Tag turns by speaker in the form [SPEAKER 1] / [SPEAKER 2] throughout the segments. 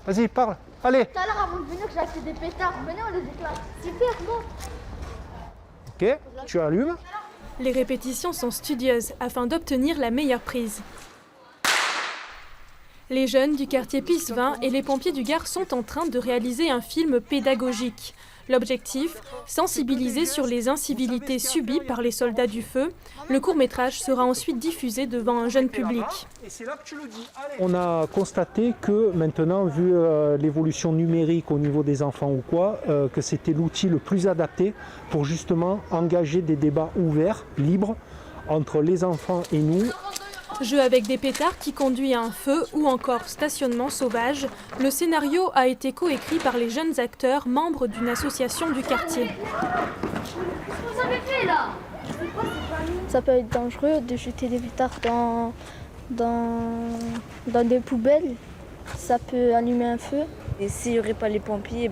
[SPEAKER 1] Vas-y, parle. Allez.
[SPEAKER 2] Tout à l'heure, avant de venir, j'ai acheté des pétards. Venez, on les éclate. Super, bon.
[SPEAKER 1] Ok, tu allumes.
[SPEAKER 3] Les répétitions sont studieuses afin d'obtenir la meilleure prise. Les jeunes du quartier Pissevin et les pompiers du Gard sont en train de réaliser un film pédagogique. L'objectif, sensibiliser sur les incivilités subies par les soldats du feu. Le court-métrage sera ensuite diffusé devant un jeune public.
[SPEAKER 1] On a constaté que maintenant, vu l'évolution numérique au niveau des enfants ou quoi, que c'était l'outil le plus adapté pour justement engager des débats ouverts, libres, entre les enfants et nous.
[SPEAKER 3] Jeu avec des pétards qui conduit à un feu ou encore stationnement sauvage, le scénario a été coécrit par les jeunes acteurs membres d'une association du quartier.
[SPEAKER 2] Qu'est-ce que vous avez fait là?
[SPEAKER 4] Ça peut être dangereux de jeter des pétards dans des poubelles. Ça peut allumer un feu.
[SPEAKER 5] Et s'il n'y aurait pas les pompiers,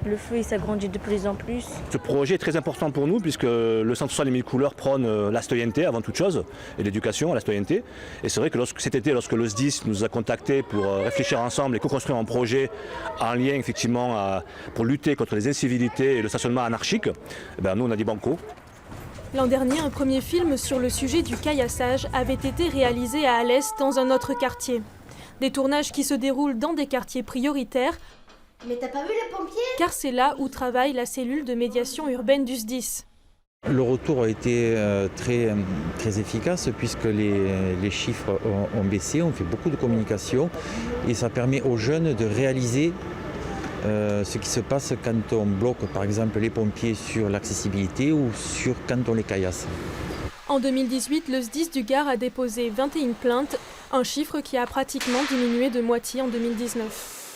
[SPEAKER 5] le feu il s'agrandit de plus en plus.
[SPEAKER 6] Ce projet est très important pour nous puisque le Centre social des Mille Couleurs prône la citoyenneté avant toute chose et l'éducation à la citoyenneté. Et c'est vrai que cet été, lorsque le SDIS nous a contactés pour réfléchir ensemble et co-construire un projet en lien effectivement pour lutter contre les incivilités et le stationnement anarchique, nous on a dit banco.
[SPEAKER 3] L'an dernier, un premier film sur le sujet du caillassage avait été réalisé à Alès dans un autre quartier. Des tournages qui se déroulent dans des quartiers prioritaires.
[SPEAKER 2] Mais t'as pas vu les pompiers?
[SPEAKER 3] Car c'est là où travaille la cellule de médiation urbaine du SDIS.
[SPEAKER 7] Le retour a été très efficace puisque les chiffres ont baissé, on fait beaucoup de communication et ça permet aux jeunes de réaliser ce qui se passe quand on bloque par exemple les pompiers sur l'accessibilité ou quand on les caillasse.
[SPEAKER 3] En 2018, le SDIS du Gard a déposé 21 plaintes, un chiffre qui a pratiquement diminué de moitié en 2019.